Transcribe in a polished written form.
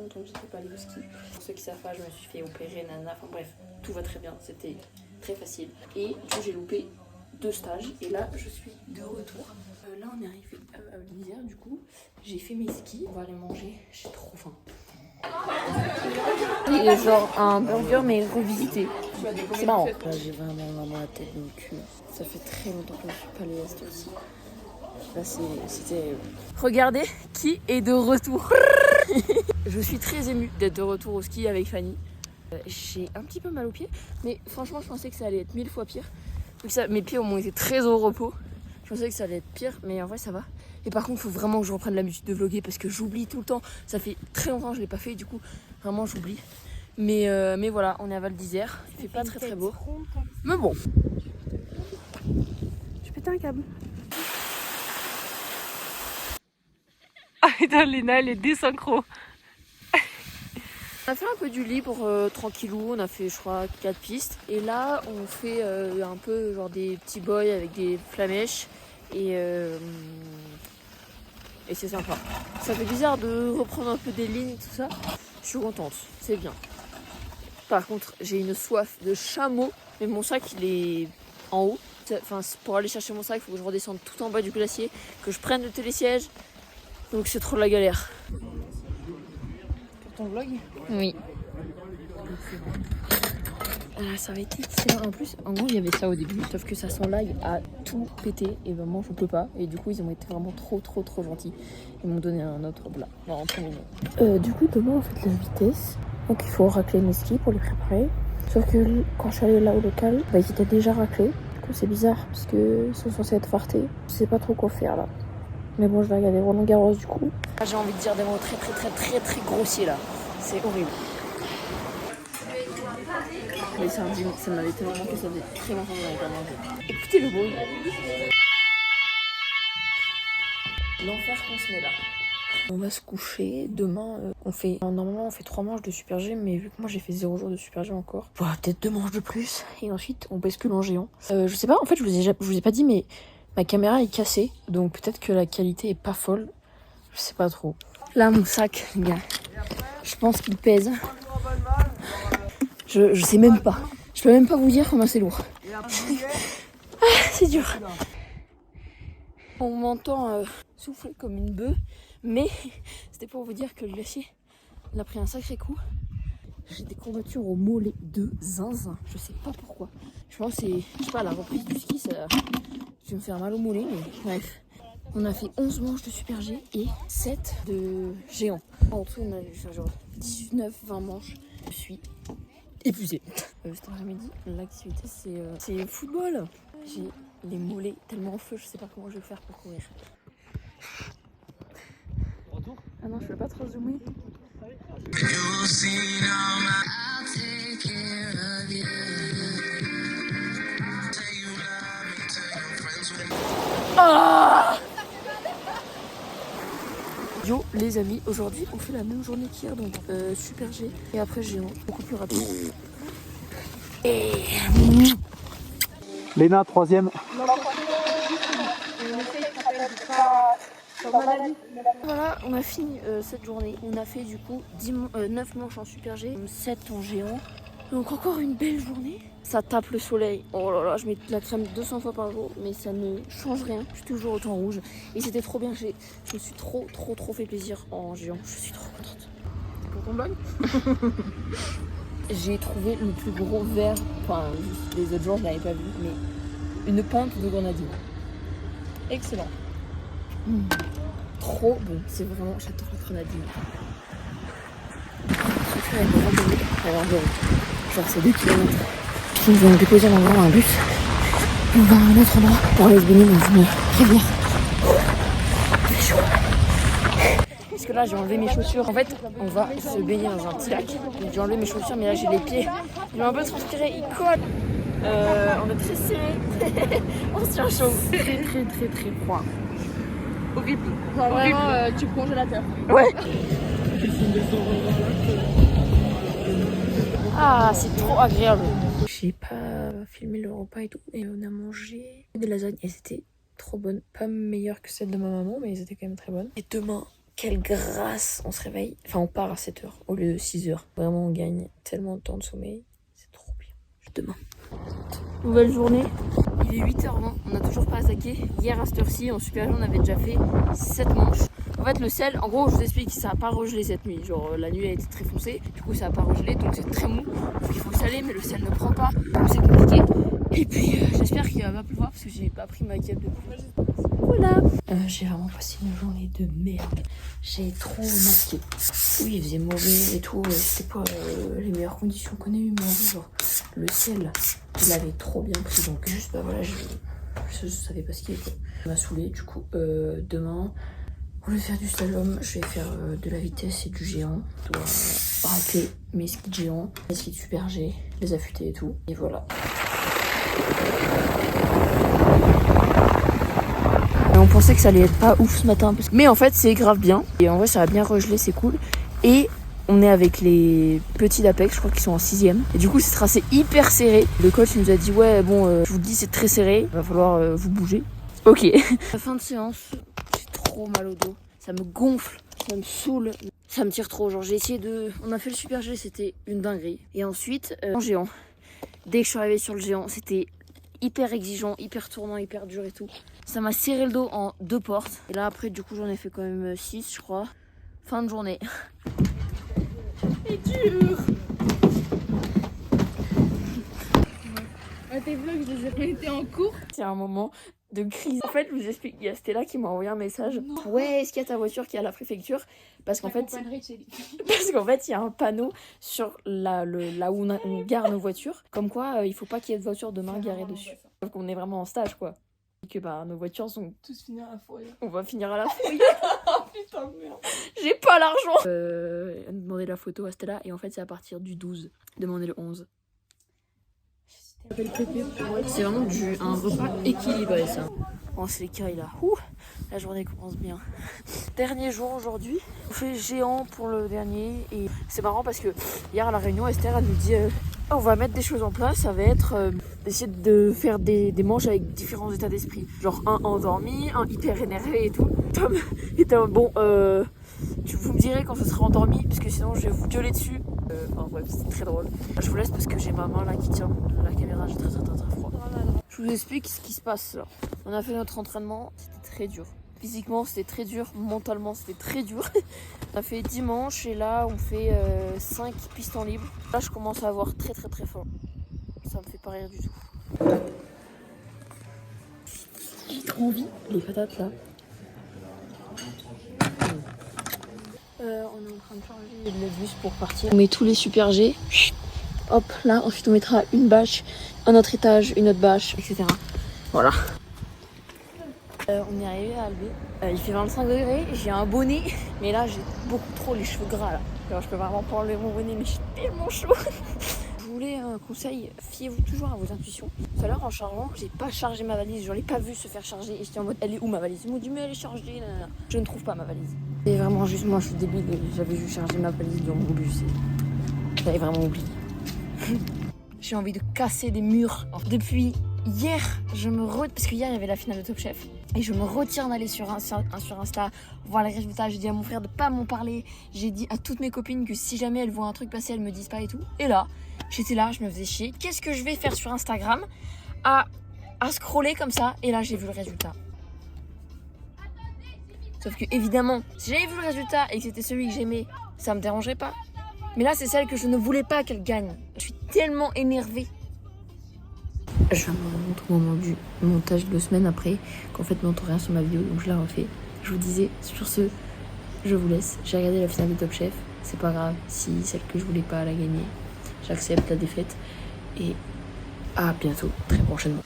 longtemps que j'étais pas allée au ski. Pour ceux qui savent pas, je me suis fait opérer, nana, enfin bref, tout va très bien, c'était très facile. Et du coup j'ai loupé 2 stages et là je suis de retour. Là on est arrivé à l'Isère, du coup j'ai fait mes skis, on va aller manger, j'ai trop faim. Et genre un burger mais revisité. C'est marrant. Là j'ai vraiment la tête dans le cul. Ça fait très longtemps que je suis pas allée à cette aussi. Là c'était... Regardez qui est de retour. Je suis très émue d'être de retour au ski avec Fanny. J'ai un petit peu mal aux pieds, mais franchement je pensais que ça allait être 1000 fois pire. Mes pieds au moins étaient très au repos. Je pensais que ça allait être pire, mais en vrai ça va. Et par contre il faut vraiment que je reprenne l'habitude de vlogger parce que j'oublie tout le temps. Ça fait très longtemps que je l'ai pas fait, du coup vraiment j'oublie. Mais voilà, on est à Val d'Isère. Il fait pas très beau. Mais bon. Je pète un câble. Ah putain, Léna, elle est désynchro. On a fait un peu du libre, tranquillou, on a fait je crois 4 pistes. Et là on fait un peu genre des petits boys avec des flamèches. Et c'est sympa. Ça fait bizarre de reprendre un peu des lignes, tout ça. Je suis contente, c'est bien. Par contre, j'ai une soif de chameau, mais mon sac il est en haut. Enfin, pour aller chercher mon sac, il faut que je redescende tout en bas du glacier, que je prenne le télésiège. Donc c'est trop la galère. Pour ton vlog? Oui. Ah, ça va être excellent. En plus, en gros, il y avait ça au début, sauf que ça sent lag à tout péter. Et ben moi, je peux pas. Et du coup, ils ont été vraiment trop gentils. Ils m'ont donné un autre plat. Vraiment trop mignon. Du coup, demain, on fait de la vitesse. Donc, il faut racler mes skis pour les préparer. Sauf que quand je suis allée là au local, bah, ils étaient déjà raclés. Du coup, c'est bizarre parce qu'ils sont censés être fartés. Je sais pas trop quoi faire là. Mais bon, je vais regarder Roland Garros du coup. J'ai envie de dire des mots très grossiers là. C'est horrible. Mais ça m'avait tellement manqué, ça faisait très longtemps que j'avais pas mangé. Écoutez le bruit. L'enfer qu'on se met là. On va se coucher. Demain, normalement on fait 3 manches de Super G, mais vu que moi j'ai fait 0 jour de Super G encore, voilà, peut-être 2 manches de plus. Et ensuite on bascule en géant. Je sais pas, en fait je vous ai pas dit, mais ma caméra est cassée, donc peut-être que la qualité est pas folle. Je sais pas trop. Là mon sac, les gars, je pense qu'il pèse. Je sais même pas. Je peux même pas vous dire comment c'est lourd. C'est dur. On m'entend souffler comme une bœuf, mais c'était pour vous dire que le glacier il a pris un sacré coup. J'ai des courbatures au mollet de zinzin. Je sais pas pourquoi. Je pense que c'est, je sais pas, la reprise du ski, ça, je vais me faire mal au mollet, mais bref. On a fait 11 manches de Super G et 7 de géant. En tout, on a fait genre 19-20 manches. Je suis épuisée. Cet après-midi, l'activité c'est football. J'ai les mollets tellement en feu, je sais pas comment je vais faire pour courir. Ah non, je peux pas trop zoomer. Ah Yo les amis, aujourd'hui on fait la même journée qu'hier, donc Super G et après géant, beaucoup plus rapide. Et... Léna, 3ème. Voilà, on a fini cette journée. On a fait du coup 9 manches en Super G, 7 en géant. Donc encore une belle journée. Ça tape le soleil. Oh là là, je mets de la crème 200 fois par jour, mais ça ne change rien. Je suis toujours autant rouge. Et c'était trop bien. Je me suis trop fait plaisir en géant. Je suis trop contente. C'est pour ton blog? J'ai trouvé le plus gros verre. Enfin, les autres jours, je l'avais pas vu, mais une pinte de grenadine. Excellent. Trop bon. C'est vraiment, j'adore la grenadine. Genre c'est 2 km. Ils vont me déposer dans un bus. On va à un autre endroit pour aller se baigner dans une rivière. Il fait chaud. Parce que là j'ai enlevé mes chaussures. En fait on va se baigner dans un petit lac. Donc j'ai enlevé mes chaussures mais là j'ai les pieds. Ils ont un peu transpiré, ils collent. On est très serrés. On se tient chaud. Très froid. Horrible. Genre vraiment du congélateur. Ouais. Ah, c'est trop agréable. J'ai pas filmé le repas et tout, et on a mangé des lasagnes et c'était trop bonnes. Pas meilleures que celles de ma maman, mais elles étaient quand même très bonnes. Et demain, quelle grâce. On se réveille, enfin on part à 7h au lieu de 6h. Vraiment on gagne tellement de temps de sommeil, c'est trop bien. Demain. Nouvelle journée, il est 8h20, on n'a toujours pas attaqué. Hier à cette heure-ci, en Super G, on avait déjà fait 7 manches. En fait le sel, en gros je vous explique, ça n'a pas regelé cette nuit. Genre la nuit a été très foncée, du coup ça n'a pas regelé, donc c'est très mou. Donc il faut le saler, mais le sel ne prend pas, donc c'est compliqué. Et puis j'espère qu'il va pas pleuvoir parce que j'ai pas pris ma cape de pluie. Voilà. J'ai vraiment passé une journée de merde. J'ai trop masqué. Oui, il faisait mauvais et tout. C'était pas les meilleures conditions qu'on ait eues, mais en vrai, genre, le ciel, il avait trop bien pris. Donc, juste, bah voilà, je savais pas skier quoi. Ça m'a saoulé. Du coup, demain, au lieu de faire du slalom, je vais faire de la vitesse et du géant. Je dois rater mes skis de géant, mes skis de super G, les affûter et tout. Et voilà. On pensait que ça allait être pas ouf ce matin, mais en fait c'est grave bien. Et en vrai ça va bien regeler, c'est cool. Et on est avec les petits d'Apex, je crois qu'ils sont en 6ème. Et du coup c'est tracé hyper serré. Le coach nous a dit ouais bon je vous le dis c'est très serré, il va falloir vous bouger. Ok. La fin de séance, j'ai trop mal au dos. Ça me gonfle, ça me saoule, ça me tire trop. Genre j'ai essayé de... On a fait le super G, c'était une dinguerie. Et ensuite en géant, dès que je suis arrivée sur le géant, c'était hyper exigeant, hyper tournant, hyper dur et tout. Ça m'a serré le dos en 2 portes. Et là après du coup j'en ai fait quand même 6 je crois. Fin de journée. C'est dur. Tes vlogs, je les ai remettés en cours. C'est un moment de crise. En fait je vous explique, il y a Stella qui m'a envoyé un message. Non. Ouais, est-ce qu'il y a ta voiture qui est à la préfecture? Parce qu'en fait il y a un panneau sur là où on gare nos voitures. Comme quoi il faut pas qu'il y ait de voiture demain garée dessus. Donc on est vraiment en stage quoi. Que bah nos voitures sont tous finir à la foyer. On va finir à la foyer. Oh putain de merde. J'ai pas l'argent. Demander la photo à Stella et en fait c'est à partir du 12. Demandez le 11. C'est vraiment un repas équilibré ça. Bon c'est les cailles là. Ouh, la journée commence bien. Dernier jour aujourd'hui. On fait géant pour le dernier et c'est marrant parce que hier à la réunion Esther elle nous dit on va mettre des choses en place, ça va être essayer de faire des manches avec différents états d'esprit. Genre un endormi, un hyper énervé et tout. Tom était bon, vous me direz quand ce sera endormi, parce que sinon je vais vous gueuler dessus. Enfin bref, c'est très drôle. Je vous laisse parce que j'ai ma main là qui tient la caméra, j'ai très froid. Je vous explique ce qui se passe là. On a fait notre entraînement, c'était très dur. Physiquement c'était très dur, mentalement c'était très dur. On a fait 10 manches et là on fait 5 pistes en libre. Là je commence à avoir très faim. Ça me fait pas rire du tout. J'ai trop envie. Les patates là. On est en train de charger le bus pour partir. On met tous les super G. Hop là, ensuite on mettra une bâche, un autre étage, une autre bâche, etc. Voilà. On est arrivé à Albé. Il fait 25 degrés, j'ai un bonnet, mais là j'ai beaucoup trop les cheveux gras là. Alors, je peux vraiment pas enlever mon bonnet, mais je suis tellement chaud. Je voulais un conseil, fiez-vous toujours à vos intuitions. Tout à l'heure en chargeant, j'ai pas chargé ma valise, je l'ai pas vue se faire charger et j'étais en mode elle est où ma valise? Ils m'ont dit mais elle est chargée, nanana. Je ne trouve pas ma valise. C'est vraiment juste moi, je suis débile, j'avais juste chargé ma valise dans mon bus. J'avais vraiment oublié. J'ai envie de casser des murs. Depuis hier, parce qu'hier il y avait la finale de Top Chef et je me retire d'aller sur Insta voir les résultats. J'ai dit à mon frère de pas m'en parler. J'ai dit à toutes mes copines que si jamais elles voient un truc passer, elles me disent pas et tout. Et là, j'étais là, je me faisais chier. Qu'est-ce que je vais faire sur Instagram à scroller comme ça? Et là, j'ai vu le résultat. Sauf que évidemment, si j'avais vu le résultat et que c'était celui que j'aimais, ça me dérangerait pas. Mais là, c'est celle que je ne voulais pas qu'elle gagne. Je suis tellement énervée. Je me montre au moment du montage 2 semaines après qu'en fait, non, rien sur ma vidéo, donc je la refais. Je vous disais, sur ce, je vous laisse. J'ai regardé la finale de Top Chef. C'est pas grave si celle que je voulais pas la gagner. J'accepte la défaite. Et à bientôt, très prochainement.